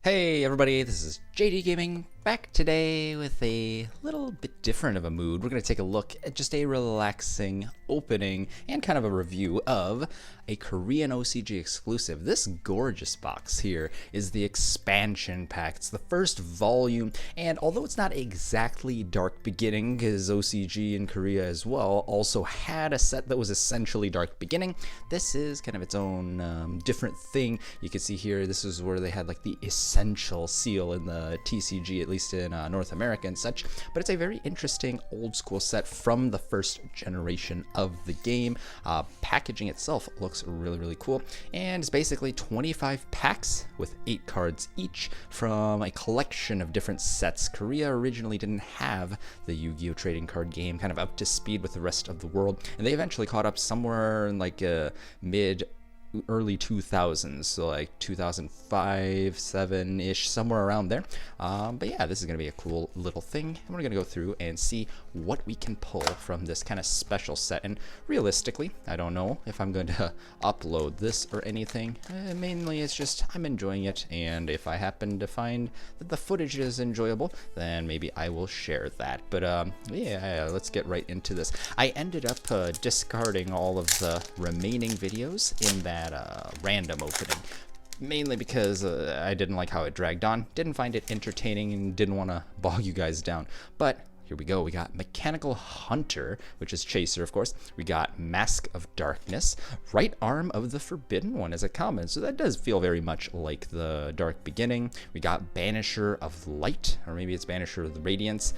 Hey everybody, this is JDGaming, back today with a little bit different of a mood. We're going to take a look at just a relaxing opening and kind of a review of a Korean OCG exclusive. This gorgeous box here is the expansion pack. It's the first volume, and although it's not exactly Dark Beginning, because OCG in Korea as well also had a set that was essentially Dark Beginning, this is kind of its own different thing. You can see here, this is where they had like the essential seal in the TCG, at least in North America and such, but it's a very interesting old school set from the first generation of the game. Packaging itself looks really cool, and it's basically 25 packs with 8 cards each from a collection of different sets. Korea originally didn't have the Yu-Gi-Oh trading card game kind of up to speed with the rest of the world, and they eventually caught up somewhere in like early 2000s, so like 2005, 7-ish, somewhere around there. But yeah, this is going to be a cool little thing, and we're going to go through and see what we can pull from this kind of special set. And realistically, I don't know if I'm going to upload this or anything. Mainly it's just I'm enjoying it, and if I happen to find that the footage is enjoyable, then maybe I will share that. But yeah, let's get right into this. I ended up discarding all of the remaining videos in that random opening, mainly because I didn't like how it dragged on, didn't find it entertaining, and didn't want to bog you guys down. But here we go. We got Mechanical Hunter, which is Chaser, of course. We got Mask of Darkness, Right Arm of the Forbidden One as a common, so that does feel very much like the Dark Beginning. We got Banisher of Light, or maybe it's Banisher of the Radiance.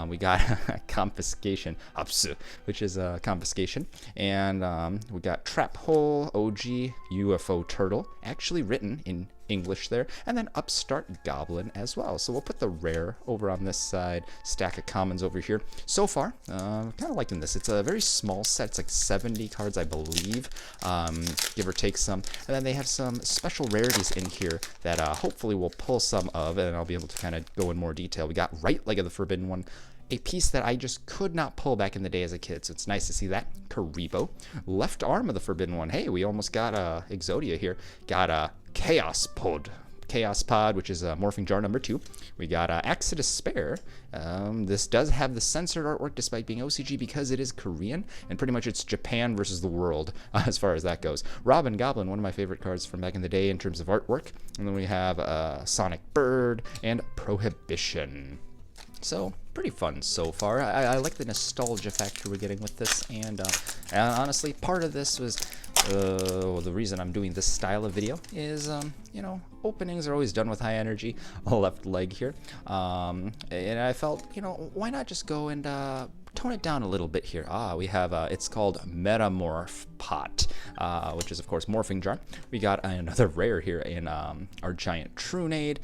We got Confiscation, Hapsu, which is Confiscation. And we got Trap Hole, OG, UFO Turtle, actually written in English there, and then Upstart Goblin as well. So we'll put the rare over on this side, stack of commons over here. So far, kind of liking this. It's a very small set. It's like 70 cards, I believe, give or take some. And then they have some special rarities in here that hopefully we'll pull some of, and I'll be able to kind of go in more detail. We got Right Leg of the Forbidden One, a piece that I just could not pull back in the day as a kid, so it's nice to see that. Karibo, Left Arm of the Forbidden One. Hey, we almost got Exodia here. Got a Chaos Pod, which is Morphing Jar number 2. We got Axe of Despair. This does have the censored artwork despite being OCG because it is Korean, and pretty much it's Japan versus the world as far as that goes. Robin Goblin, one of my favorite cards from back in the day in terms of artwork. And then we have Sonic Bird and Prohibition. So, pretty fun so far. I like the nostalgia factor we're getting with this, and honestly, part of this was the reason I'm doing this style of video is, you know, openings are always done with high energy. Left leg here, and I felt, you know, why not just go and tone it down a little bit here. We have, it's called Metamorph Pot, which is, of course, Morphing Jar. We got another rare here in our Giant Trunade.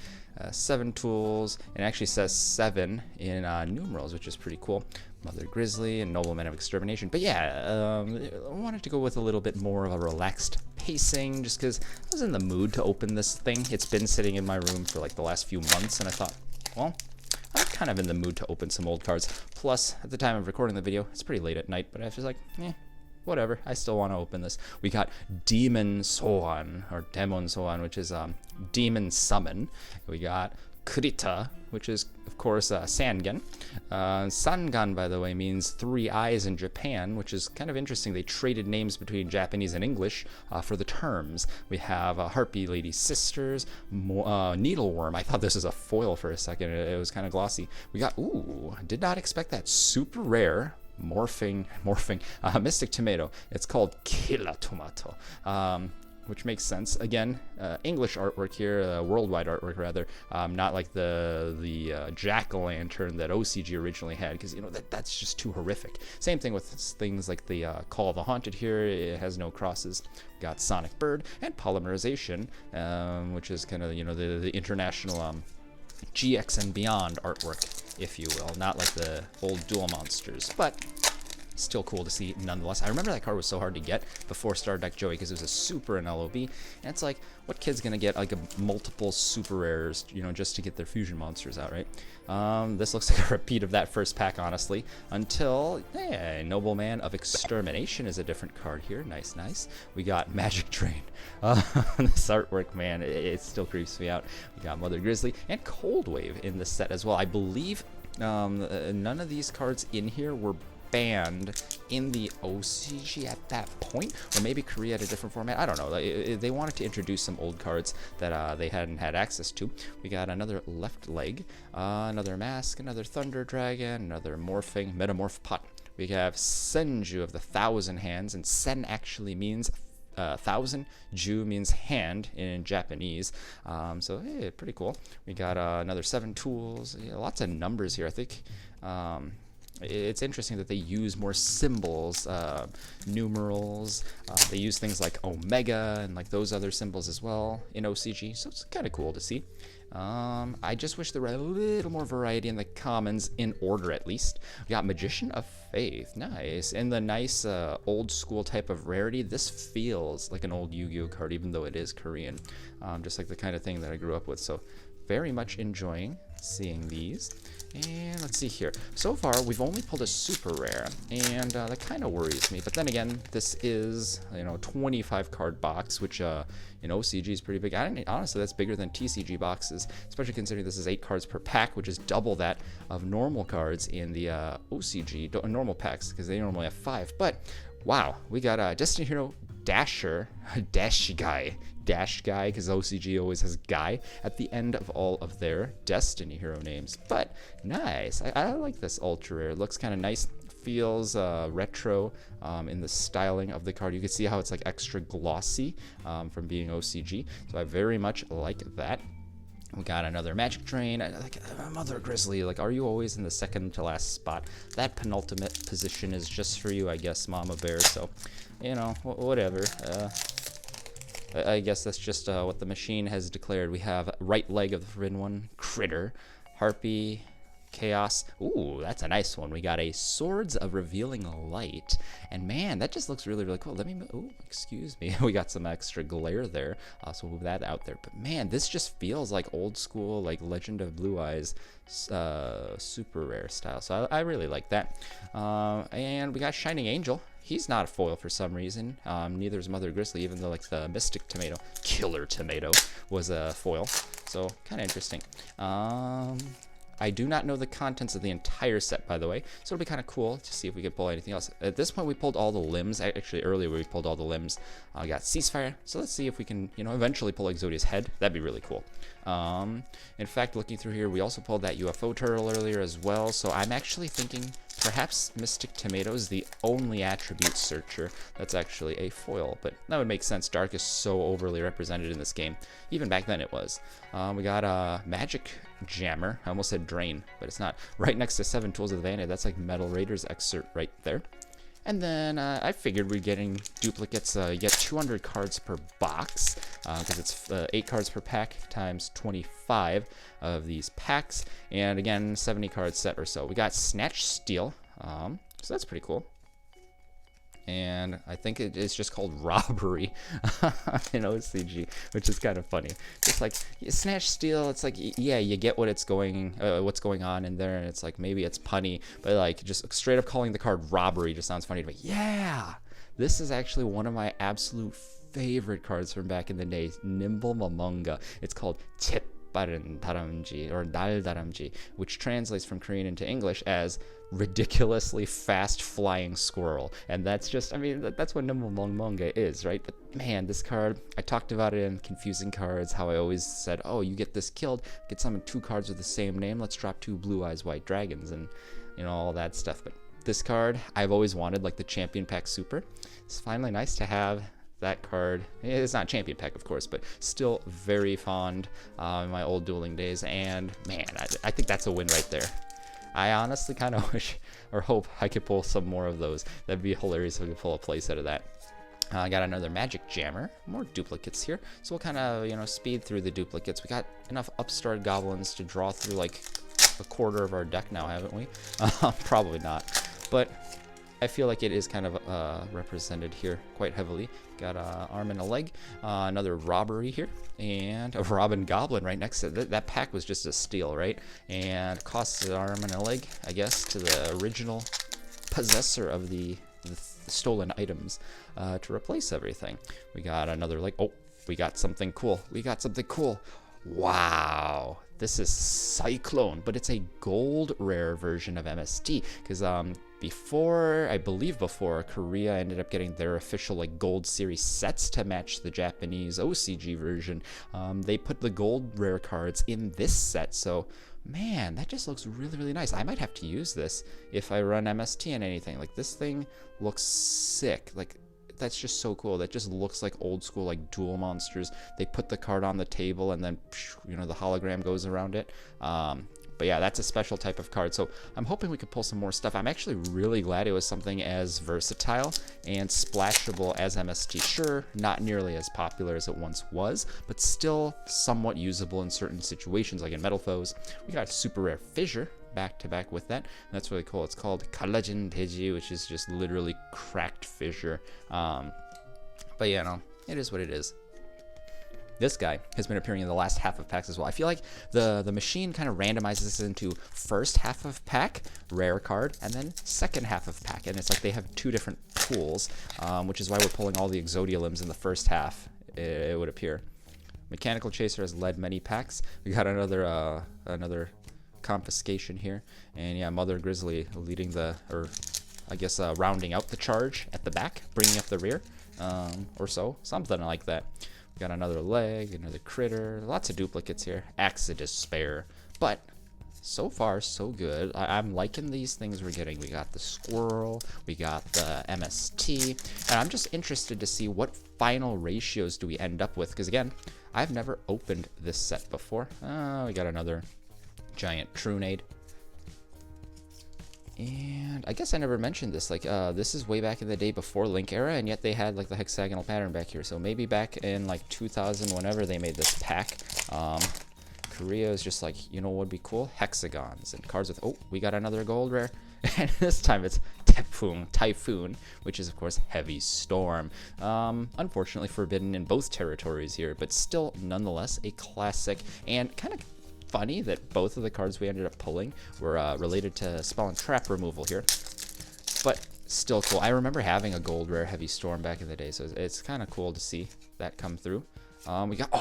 7 tools, and it actually says 7 in numerals, which is pretty cool. Mother Grizzly and Nobleman of Extermination. But yeah, I wanted to go with a little bit more of a relaxed pacing, just because I was in the mood to open this thing. It's been sitting in my room for like the last few months, and I thought, well, I'm kind of in the mood to open some old cards. Plus, at the time of recording the video, it's pretty late at night, but I was like, whatever, I still want to open this. We got Demon Soan, or Demon Soan, which is Demon Summon. We got Kurita, which is, of course, Sangan. Sangan, by the way, means 3 eyes in Japan, which is kind of interesting. They traded names between Japanese and English for the terms. We have Harpy Lady Sisters, Needleworm. I thought this was a foil for a second. It was kind of glossy. We got, did not expect that. Super rare. Morphing, Mystic Tomato. It's called Killa Tomato, which makes sense. Again, English artwork here, worldwide artwork rather, not like the jack-o'-lantern that OCG originally had, because, you know, that's just too horrific. Same thing with things like the Call of the Haunted here. It has no crosses. We got Sonic Bird and Polymerization, which is kind of, you know, the international GX and beyond artwork, if you will, not like the old Duel Monsters, but still cool to see nonetheless. I remember that card was so hard to get before Star Deck Joey because it was a super in LOB, and it's like, what kid's gonna get like a multiple super rares, you know, just to get their fusion monsters out, right? This looks like a repeat of that first pack, honestly, until, hey, Nobleman of Extermination is a different card here. Nice, nice. We got Magic Train. This artwork, man, it still creeps me out. We got Mother Grizzly and Cold Wave in the set as well. I believe none of these cards in here were banned in the OCG at that point, or maybe Korea had a different format. I don't know. They wanted to introduce some old cards that they hadn't had access to. We got another left leg, another mask, another thunder dragon, another morphing metamorph pot. We have Senju of the 1,000 hands, and Sen actually means 1,000. Ju means hand in Japanese. So hey, pretty cool. We got another 7 tools. Yeah, lots of numbers here. I think it's interesting that they use more symbols, numerals. They use things like Omega and like those other symbols as well in OCG. So it's kind of cool to see. I just wish there were a little more variety in the commons, in order at least. We got Magician of Faith, nice. In the nice old school type of rarity, this feels like an old Yu-Gi-Oh card, even though it is Korean. Just like the kind of thing that I grew up with. So very much enjoying seeing these. And let's see here. So far, we've only pulled a super rare, and that kind of worries me. But then again, this is, you know, 25 card box, which in OCG is pretty big. Honestly, that's bigger than TCG boxes, especially considering this is 8 cards per pack, which is double that of normal cards in the OCG normal packs, because they normally have 5. But wow, we got a Destiny Hero Dasher, Dash Guy, because OCG always has Guy at the end of all of their Destiny Hero names. But nice, I like this ultra rare. It looks kind of nice, feels retro in the styling of the card. You can see how it's like extra glossy from being OCG, so I very much like that. We got another Magic Train, like Mother Grizzly. Like, are you always in the second to last spot? That penultimate position is just for you, I guess, Mama Bear. So, you know, whatever. I guess that's just what the machine has declared. We have right leg of the Forbidden One, Critter, Harpy, Chaos. Ooh, that's a nice one. We got a Swords of Revealing Light. And man, that just looks really, really cool. Let me move. Oh, excuse me. We got some extra glare there. So we'll move that out there. But man, this just feels like old school, like Legend of Blue Eyes super rare style. So I really like that. And we got Shining Angel. He's not a foil for some reason. Neither is Mother Grizzly, even though like the Mystic Tomato, Killer Tomato, was a foil. So kind of interesting. I do not know the contents of the entire set, by the way, so it'll be kind of cool to see if we can pull anything else. At this point, we pulled all the limbs. Actually, earlier we pulled all the limbs. I got Ceasefire, so let's see if we can, you know, eventually pull Exodia's head. That'd be really cool. In fact, looking through here, we also pulled that UFO turtle earlier as well, so I'm actually thinking perhaps Mystic Tomato is the only attribute searcher that's actually a foil, but that would make sense. Dark is so overly represented in this game. Even back then it was. We got a Magic Jammer. I almost said Drain, but it's not. Right next to 7 Tools of the Vanity. That's like Metal Raiders excerpt right there. And then I figured we're getting duplicates. You get 200 cards per box because it's 8 cards per pack times 25 of these packs. And again, 70 card set or so. We got Snatch Steal, so that's pretty cool. And I think it's just called Robbery in OCG, which is kind of funny. Just like Snatch Steal, it's like, yeah, you get what's going on in there, and it's like maybe it's punny, but like just straight up calling the card Robbery just sounds funny to me. Yeah, this is actually one of my absolute favorite cards from back in the day, Nimble Mamunga. It's called Daramji or Daramji, which translates from Korean into English as ridiculously fast flying squirrel. And that's just, I mean, that's what Nimble Mamunga is, right? But man, this card, I talked about it in Confusing Cards, how I always said, oh, you get this killed, get summon 2 cards with the same name, let's drop 2 Blue Eyes White Dragons, and you know, all that stuff. But this card, I've always wanted, like the Champion Pack Super. It's finally nice to have that card. It's not Champion Pack, of course, but still very fond in my old dueling days. And man, I think that's a win right there. I honestly kind of wish or hope I could pull some more of those. That'd be hilarious if we could pull a playset of that. I got another Magic Jammer, more duplicates here. So we'll kind of, you know, speed through the duplicates. We got enough Upstart Goblins to draw through like a quarter of our deck now, haven't we? Probably not. But I feel like it is kind of represented here quite heavily. Got an arm and a leg, another robbery here, and a Robin Goblin right next to it. That pack was just a steal, right? And costs an arm and a leg, I guess, to the original possessor of the stolen items to replace everything. We got another leg. Oh, we got something cool. We got something cool. Wow. This is Cyclone, but it's a gold rare version of MST, because I believe before, Korea ended up getting their official like gold series sets to match the Japanese OCG version. They put the gold rare cards in this set, so man, that just looks really, really nice. I might have to use this if I run MST and anything. Like, this thing looks sick. Like, that's just so cool. That just looks like old school, like duel monsters. They put the card on the table and then, you know, the hologram goes around it. But yeah, that's a special type of card. So I'm hoping we could pull some more stuff. I'm actually really glad it was something as versatile and splashable as MST. Sure, not nearly as popular as it once was, but still somewhat usable in certain situations, like in Metal Foes. We got a super rare Fissure back to back with that, and that's really cool. It's called Kalajin Teji, which is just literally cracked fissure. But yeah, no, it is what it is. This guy has been appearing in the last half of packs as well. I feel like the machine kind of randomizes this into first half of pack, rare card, and then second half of pack. And it's like they have two different pools, which is why we're pulling all the Exodia limbs in the first half, it would appear. Mechanical Chaser has led many packs. We got another confiscation here. And yeah, Mother Grizzly leading rounding out the charge at the back, bringing up the rear, or so, something like that. Got another leg, another critter, lots of duplicates here. Axe of Despair, but so far so good. I'm liking these things we're getting. We got the Squirrel, we got the MST, and I'm just interested to see what final ratios do we end up with, because again, I've never opened this set before. We got another giant Trunade. And I guess I never mentioned this, like, this is way back in the day before Link era, and yet they had, like, the hexagonal pattern back here. So maybe back in, like, 2000, whenever they made this pack, Korea is just like, you know what would be cool? Hexagons and cards with, oh, we got another gold rare. And this time it's Typhoon, which is, of course, Heavy Storm. Unfortunately forbidden in both territories here, but still, nonetheless, a classic, and kind of funny that both of the cards we ended up pulling were related to spell and trap removal here, but still cool. I remember having a gold rare Heavy Storm back in the day, so it's kind of cool to see that come through. We got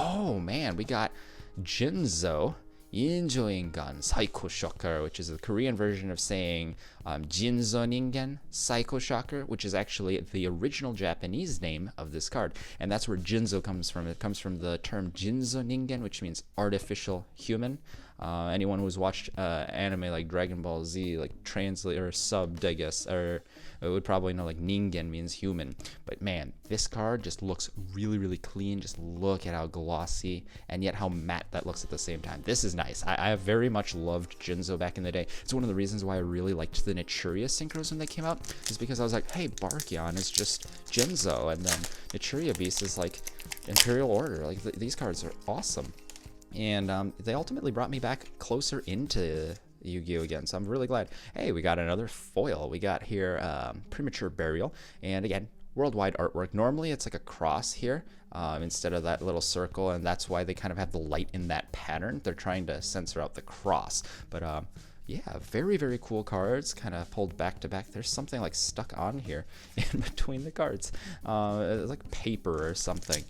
Jinzo Injoingan Psycho Shocker, which is the Korean version of saying Jinzo Ningen Psycho Shocker, which is actually the original Japanese name of this card. And that's where Jinzo comes from. It comes from the term Jinzo Ningen, which means artificial human. Anyone who's watched anime like Dragon Ball Z, like translate or subbed, I guess, or it would probably know like Ningen means human. But man, this card just looks really, really clean. Just look at how glossy and yet how matte that looks at the same time. This is nice. I have very much loved Jinzo back in the day. It's one of the reasons why I really liked the Nichuria synchros when they came out, is because I was like, hey, Barkion is just Jinzo, and then Nichuria Beast is like Imperial Order. Like these cards are awesome. And they ultimately brought me back closer into Yu-Gi-Oh! Again, so I'm really glad. Hey, we got another foil. We got here Premature Burial, and again, worldwide artwork. Normally it's like a cross here instead of that little circle, and that's why they kind of have the light in that pattern. They're trying to censor out the cross, but yeah, very, very cool cards, kind of pulled back to back. There's something like stuck on here in between the cards. It's like paper or something.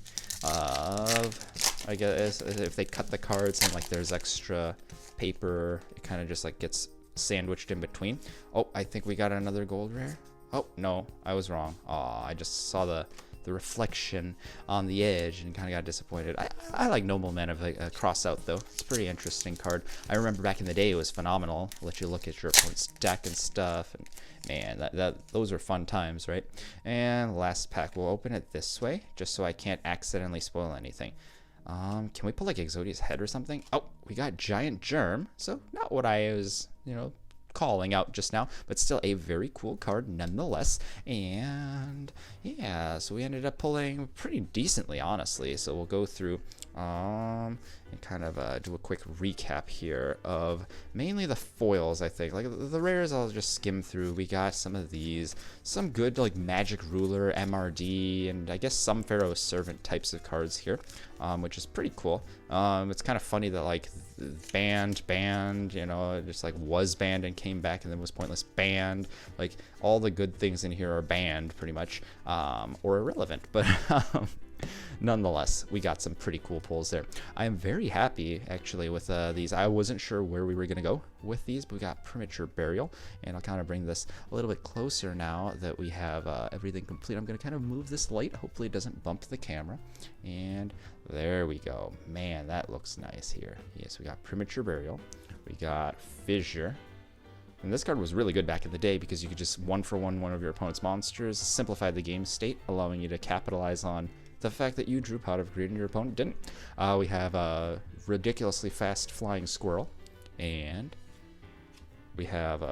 I guess if they cut the cards and like there's extra paper, it kind of just like gets sandwiched in between. Oh, I think we got another gold rare. Oh, no, I was wrong. Oh, I just saw the reflection on the edge and kind of got disappointed. I like Noble Men of a cross out though. It's a pretty interesting card. I remember back in the day it was phenomenal. Let you look at your opponent's deck and stuff, and man, those were fun times, right? And last pack, we'll open it this way just so I can't accidentally spoil anything. Can we pull like Exodia's head or something? Oh, we got Giant Germ, so not what I was, calling out just now, but still a very cool card nonetheless. And yeah, so we ended up pulling pretty decently, honestly. So we'll go through And kind of do a quick recap here of mainly the foils, I think. Like the rares I'll just skim through. We got some of these, some good like Magic Ruler, MRD, and I guess some Pharaoh's Servant types of cards here, which is pretty cool. It's kind of funny that like banned, you know, just like was banned and came back and then was pointless, banned. Like all the good things in here are banned pretty much, or irrelevant, but nonetheless, we got some pretty cool pulls there. I am very happy, actually, with these. I wasn't sure where we were going to go with these, but we got Premature Burial, and I'll kind of bring this a little bit closer now that we have everything complete. I'm going to kind of move this light. Hopefully it doesn't bump the camera, and there we go. Man, that looks nice here. Yes, we got Premature Burial. We got Fissure. And this card was really good back in the day because you could just one of your opponent's monsters, simplify the game state, allowing you to capitalize on the fact that you drew Pot of Greed and your opponent didn't. We have a ridiculously fast flying Squirrel, and we have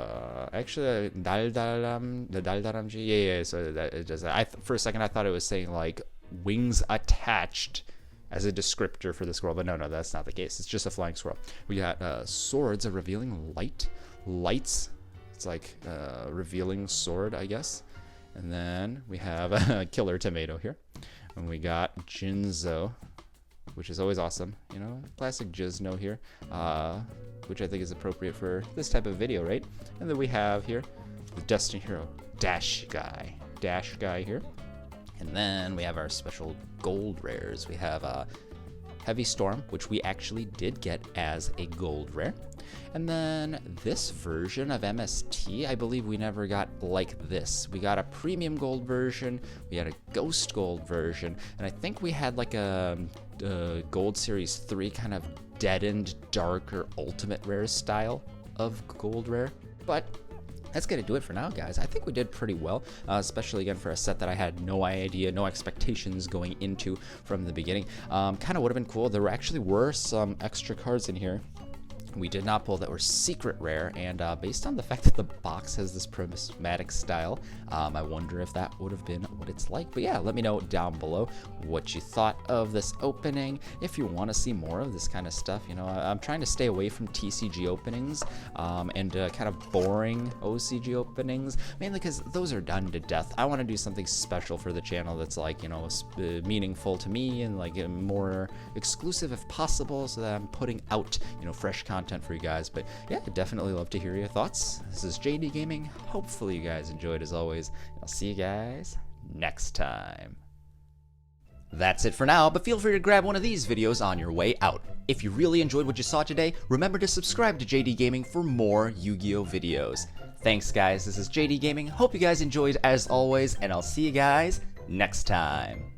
actually the Daldaramji. Yeah. So that it just for a second I thought it was saying like wings attached as a descriptor for the Squirrel, but no, that's not the case. It's just a flying Squirrel. We got Swords, a revealing lights. It's like revealing sword, I guess. And then we have a Killer Tomato here. And we got Jinzo, which is always awesome. You know, classic Jizno here, which I think is appropriate for this type of video, right? And then we have here the Destiny Hero Dash Guy here. And then we have our special gold rares. We have Heavy Storm, which we actually did get as a gold rare. And then this version of MST, I believe we never got like this. We got a premium gold version, we had a ghost gold version, and I think we had like a gold series 3 kind of deadened, darker, ultimate rare style of gold rare. But that's going to do it for now, guys. I think we did pretty well, especially again for a set that I had no idea, no expectations going into from the beginning. Kind of would have been cool. There actually were some extra cards in here we did not pull that were secret rare, and based on the fact that the box has this prismatic style, I wonder if that would have been what it's like. But yeah, let me know down below what you thought of this opening. If you want to see more of this kind of stuff, you know, I'm trying to stay away from TCG openings and kind of boring OCG openings, mainly because those are done to death. I want to do something special for the channel that's like, you know, meaningful to me and like more exclusive if possible, so that I'm putting out, you know, fresh content for you guys. But yeah, I'd definitely love to hear your thoughts. This is JDGaming. Hopefully you guys enjoyed as always. I'll see you guys next time. That's it for now, but feel free to grab one of these videos on your way out. If you really enjoyed what you saw today, remember to subscribe to JDGaming for more Yu-Gi-Oh videos. Thanks guys, this is JDGaming. Hope you guys enjoyed as always, and I'll see you guys next time.